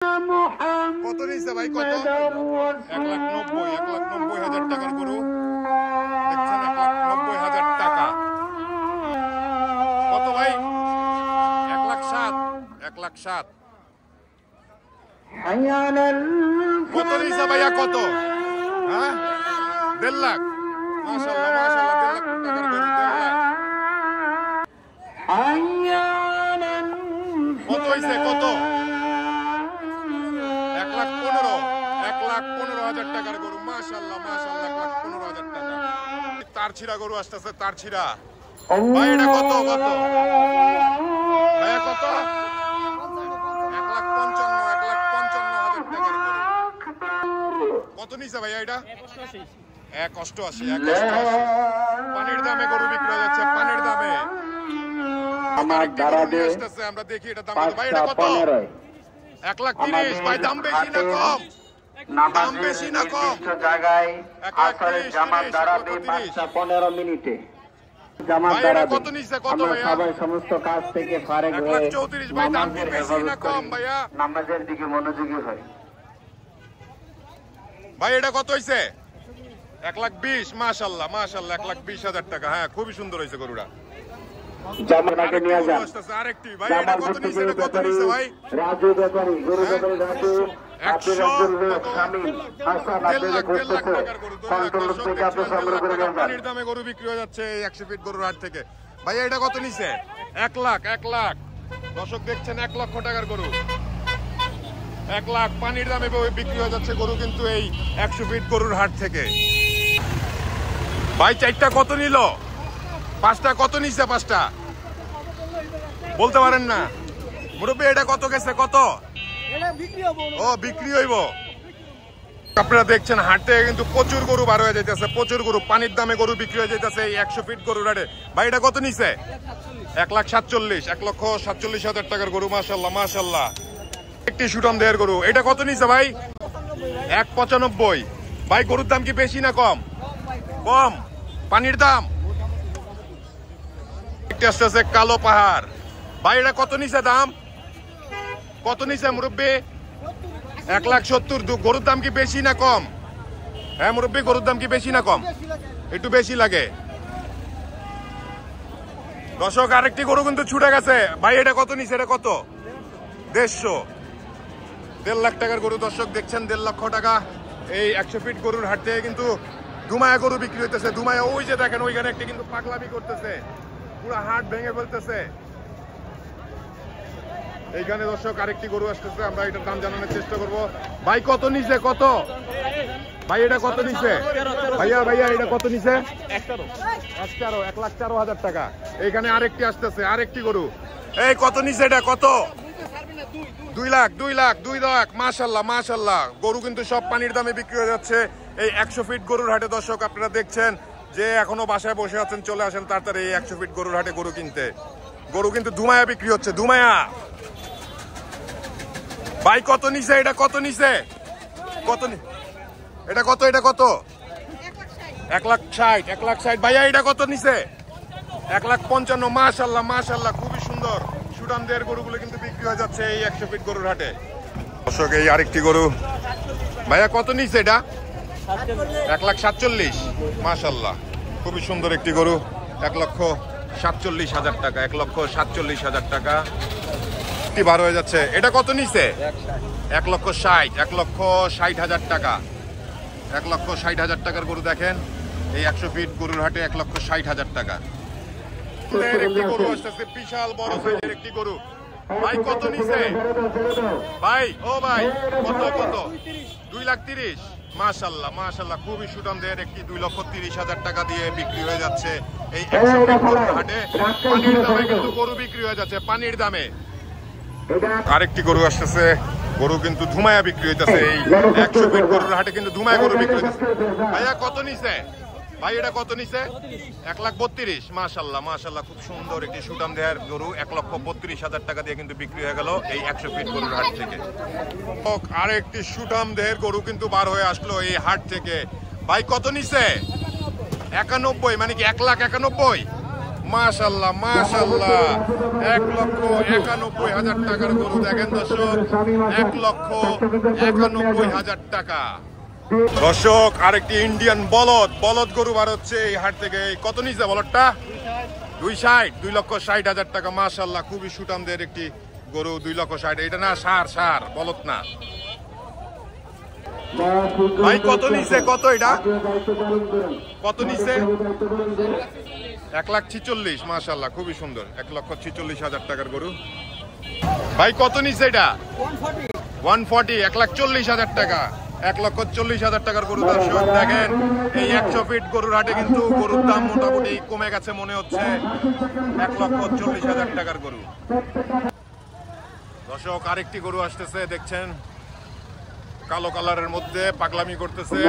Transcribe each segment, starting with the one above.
কত নিচ্ছে ভাই? কত? 1,90,000 টাকার গরু দেখছেন, 1,90,000 টাকা। কত ভাই? 1,07,000। 1,07,000 কত নিচ্ছে ভাইয়া? কত? হ্যাঁ, 1.5 লাখ। মাশাআল্লাহ মাশাআল্লাহ, 1.5 লাখ টাকার গরু, 1.5 লাখ। কত হয়েছে? কত? 1,15,000। 1,15,000 টাকার গরু। মাশাআল্লাহ মাশাআল্লাহ, 1,15,000 টাকা। তার ছিড়া গরু আসতেছে, তার ছিড়া। ভাই এটা কত? কত ভাইয়া? কত? 1,55,000 টাকার গরু। কত নিছে ভাইয়া এটা? 1,88,000। 1,88,000 পানির দামে গরু বিক্রি হয়ে যাচ্ছে, পানির দামে। আমরা দেখি এটা দাম কত। ভাই এটা কত? 1,30,000। ভাই দাম বেশি না কম? দাম বেশি না কম? জায়গায় আসরের জামাত দাঁড়াবে 5:15 মিনিটে। জামাত দাঁড়াবে। কত নিছে? কত ভাইয়া? সবাই সমস্ত কাজ থেকে ফারেক হয়ে 1,34,000। ভাই দাম কি বেশি না কম ভাইয়া? নামাজের দিকে মনোযোগী হয়। ভাই এটা কত হইছে? 1,20,000। মাশাআল্লাহ মাশাআল্লাহ, 1,20,000 টাকা। হ্যাঁ, খুবই সুন্দর হয়েছে গরুটা। জামানাকে নিয়ে যান। আরেকটি ভাই এটা কত নিছে? এটা কত নিছে ভাই? রাজু ব্যাপারী, গরু ব্যাপারী রাজু, আব্দুল লোক শামিল, হাসান আব্দুল গোস্ত কন্ট্রোল থেকে আপনি সংগ্রহ করে নেন। পানির দামে গরু বিক্রি হয়ে যাচ্ছে এই 100 ফিট গরুর হাট থেকে। ভাই এটা কত নিছে? 1 লাখ। 1 লাখ। দর্শক দেখছেন, 1 লক্ষ টাকার গরু। 1 লাখ পানির দামে বিক্রি হয়ে যাচ্ছে গরু কিন্তু এই 100 ফিট গরুর হাট থেকে। ভাই চারটা কত নিল? 5টা কত নিছে? 5টা বলতে পারেন না মুরব্বী? এটা কত গেছে? কত? ও বিক্রি হইব। আপনারা দেখছেন হাট থেকে কিন্তু প্রচুর গরু বার হয়ে যাইতেছে, প্রচুর গরু। পানির দামে গরু বিক্রি হয়ে যাইতেছে এই 100 ফিট গরুর হাটে। ভাই এটা কত নিছে? 1,47,000। 1,47,000 টাকার গরু। মাশাআল্লাহ মাশাআল্লাহ, একটি সুটাম দেহের গরু। এটা কত নিছে ভাই? 1,95,000। ভাই গরুর দাম কি বেশি না কম? কম। পানির দাম আস্তে আস্তে কালো পাহাড়। ভাই এটা কত নিছে দাম? কত নিছে মুরব্বী? 1,70,000। গরুর দাম কি বেশি না কম? হ্যাঁ মুরব্বী, গরুর দাম কি বেশি না কম? একটু বেশি লাগে। দর্শক আরেকটি গরু কিন্তু ছুটে গেছে। ভাই এটা কত নিছে? এটা কত? 150। 1.5 লাখ টাকার গরু। দর্শক দেখছেন, 1.5 লক্ষ টাকা। এই 100 ফিট গরুর হাট থেকে কিন্তু ধুমায়া গরু বিক্রি হইতেছে। ধুমায়া ওই যে দেখেন, ওইখানে একটি কিন্তু পাগলামি করতেছে, পুরো হাট ভেঙে ফেলতেছে। এইখানে দর্শক আরেকটি গরু আসতেছে, আমরা এটার দাম জানানোর চেষ্টা করব। ভাই কত নিছে? কত ভাই এটা কত নিছে? ভাইয়া ভাইয়া এটা কত নিছে? 1,04,000 টাকা। এইখানে আরেকটি আসতেছে, আরেকটি গরু। এই কত নিছে এটা? কত? 2 লাখ। 2 লাখ। 2 লাখ। মাশাআল্লাহ মাশাআল্লাহ, গরু কিন্তু সব পানির দামে বিক্রি হয়ে যাচ্ছে এই 100 ফিট গরুর হাটে। দর্শক আপনারা দেখছেন, যে এখনো বাসায় বসে আছেন, চলে আসেন তাড়াতাড়ি এই 100 ফিট গরুর হাটে গরু কিনতে। গরু কিন্তু ধুমায়া বিক্রি হচ্ছে, ধুমায়া। ভাই কত নিছে? এটা কত নিছে? কত? এটা কত? এটা কত? 1,60,000। 1,60,000। ভাইয়া এটা কত নিছে? 1,55,000। মাশাআল্লাহ মাশাআল্লাহ, খুবই সুন্দর সুঠাম দেহের গরুগুলো কিন্তু বিক্রি হয়ে যাচ্ছে এই 100 ফিট গরুর হাটে। দর্শক এই আরেকটি গরু। ভাইয়া কত নিছে এটা? 1,47,000। মাশাআল্লাহ, খুবই সুন্দর একটি গরু। 1,47,000 টাকা। 1,47,000 টাকা বার হয়ে যাচ্ছে। এটা কত নিছে? 1,60,000। 1,60,000 টাকা। 1,60,000 টাকার গরু। দেখেন এই 100 ফিট গরুর হাটে 1,60,000 টাকা। একটি গরু আসতেছে, বিশাল বড় সাইজের একটি গরু। ভাই কত নিছে? ভাই ও ভাই কত? কত? 2,30,000। মাশাআল্লাহ মাশাআল্লাহ, খুবই সুঠাম দেহের একটি 2,30,000 টাকা দিয়ে বিক্রি হয়ে যাচ্ছে এই 100 ফিট গরুর হাটে। পানির দামে কিন্তু গরু বিক্রি হয়ে যাচ্ছে, পানির দামে। আরেকটি গরু আসতেছে, গরু কিন্তু ধুমায়া বিক্রি হইতেছে এই 100 ফিট গরুর হাটে, কিন্তু ধুমায়া গরু বিক্রি হইতেছে। ভাইয়া কত নিছে? ভাই এটা কত নিছে? 1,32,000। মাশাআল্লাহ মাশাআল্লাহ, খুব সুন্দর একটি সুঠাম দেহের গরু। 1,32,000 টাকা দিয়ে কিন্তু বিক্রি হয়ে গেল এই 100 ফিট গরুর হাট থেকে। আরেকটি সুঠাম দেহের গরু কিন্তু বার হয়ে আসলো এই হাট থেকে। ভাই কত নিছে? 91। মানে কি 1,91,000? মাশাল্লাহ মাশাল্লাহ, 1,91,000 টাকার গরু দেখেন দর্শক, 1,91,000 টাকা। দর্শক আরেকটি ইন্ডিয়ান বলদ গরু বার হচ্ছে এই হাট থেকে। কত নিচে বলদটা? 260, 2,60,000 টাকা। মাশাল্লাহ, খুবই সুটামদের একটি গরু। 2,60,000। এটা না সার বলদ না ভাই। কত নিচে? কত এটা? কত নিচে? 1,46,000। মাশাল্লাহ, খুবই সুন্দর। 1,46,000 টাকার গরু ভাই। কত নিচে এটা? 140, 1,40,000 টাকা। 1,40,000 টাকার গরু। দর্শক দেখেন, এই 100 ফিট গরুর হাটে কিন্তু গরুর দাম মোটামুটি কমে গেছে মনে হচ্ছে। 1,40,000 টাকার গরু। দর্শক আরেকটি গরু আসতেছে, দেখছেন কালো কালারের মধ্যে পাগলামি করতেছে।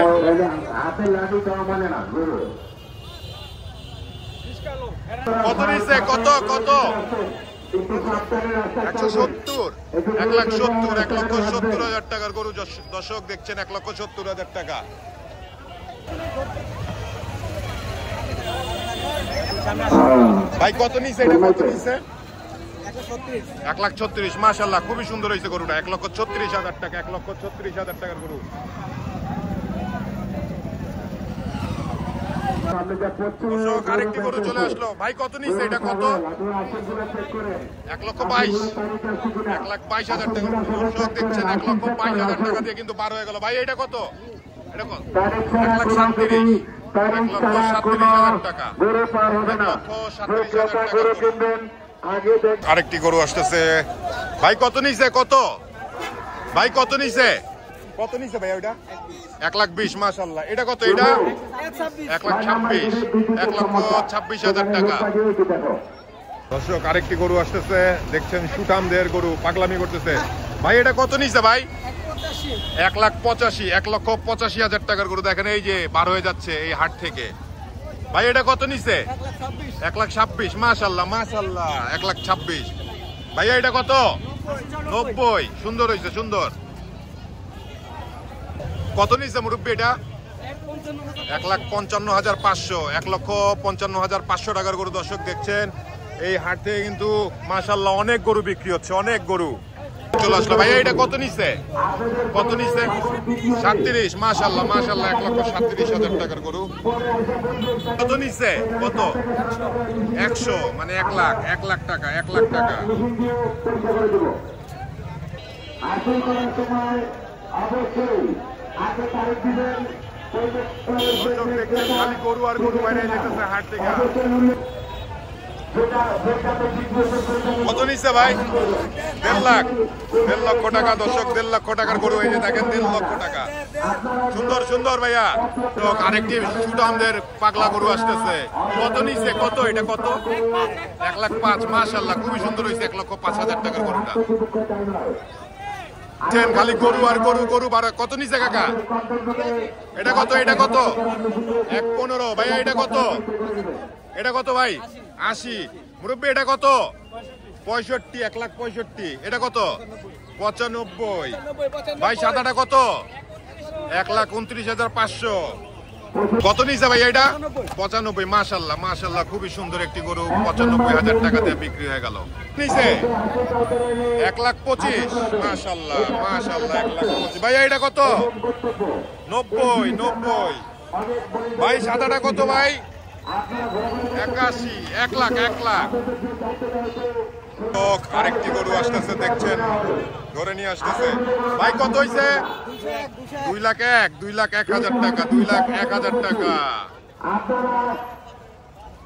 কত নিচ্ছে? কত? 170, 1,70,000 টাকার গরু। দর্শক দেখছেন 1,70,000 টাকা। ভাই কত নিচ্ছে এটা? কত নিচ্ছে? 1,36,000। মাশাল্লাহ, খুবই সুন্দর হয়েছে গরুটা। 1,36,000 টাকা। 1,36,000 টাকার গরু। আরেকটি গরু চলে আসলো ভাই। কত নিচ্ছে এটা? কত? 1,22,000, 1,22,000 টাকা। দর্শক দেখছেন 1,22,000 টাকা দিয়ে কিন্তু বার হয়ে গেল ভাই। এটা কত? এটা কত? 1,37,000, 1,37,000 টাকা। 1,37,000 টাকা। আরেকটি গরু আসতেছে ভাই। কত নিচ্ছে? কত ভাই? কত নিচ্ছে? কত নিচ্ছে ভাই ওইটা? 1,20,000। মাশাল্লাহ, এটা কত? এটা 1,26,000, 1,26,000 টাকা। দর্শক আরেকটি গরু আসতেছে, দেখছেন সুটামদের গরু পাগলামি করতেছে ভাই। এটা কত নিচ্ছে ভাই? 1,85,000, 1,85,000 টাকার গরু। দেখেন এই যে বার হয়ে যাচ্ছে এই হাট থেকে ভাই। এটা কত নিচ্ছে? 1,26,000। মাশাল্লাহ মাশাল্লাহ, 1,26,000 ভাইয়া। এটা কত? 90। সুন্দর হয়েছে, সুন্দর। কত নিচ্ছে মুরব্বী এটা? 1,55,500, 1,55,500 টাকার গরু। দর্শক দেখছেন এই হাট থেকে কিন্তু মাশাল্লাহ অনেক গরু বিক্রি হচ্ছে, অনেক গরু চলে আসলো ভাইয়া। এটা কত নিচ্ছে? কত নিচ্ছে? 37। মাশাল্লাহ মাশাল্লাহ, 1,37,000 টাকার গরু। কত নিচ্ছে? কত? 100, মানে 1 লাখ, 1 লাখ টাকা, 1 লাখ টাকা। খালি গরু আর গরু বাইরে যেতেছে হাট থেকে। কত নিচ্ছে ভাই? 1.5 লাখ, 1.5 লক্ষ টাকা। দর্শক 1.5 লক্ষ টাকার গরু এই যে দেখেন, 1.5 লক্ষ টাকা। সুন্দর সুন্দর ভাইয়া। তো আরেকটি সুটামদের পাগলা গরু আসতেছে। কত নিচ্ছে? কত? এটা কত? 1,05,000। মাশাল্লাহ, খুবই সুন্দর হয়েছে। 1,05,000 টাকার গরুটা। খালি গরু আর গরু, গরু বাড়া। কত নিচ্ছে কাকা? এটা কত? এটা কত? 1,15,000 ভাইয়া। এটা কত? এটা কত ভাই? 80। মুরব্বী এটা কত? 65, 1,65,000। এটা কত? 95 ভাই। সাদাটা কত? 1,29,500। কত নিচ্ছে ভাই এটা? 95। মাশাল্লাহ মাশাল্লাহ, খুবই সুন্দর একটি গরু। 95,000 টাকা দিয়ে বিক্রি হয়ে গেল। নিচ্ছে 1,25,000। মাশাল্লাহ মাশাল্লাহ, 1,25,000 ভাইয়া। এটা কত? 90 ভাই। সাদাটা কত ভাই? 81, 1 লাখ, 1 লাখ। আরেকটি গরু আসতেছে, দেখছেন ধরে নিয়ে আসতেছে ভাই। কত হয়েছে? 2,01,000 টাকা, 2,01,000 টাকা।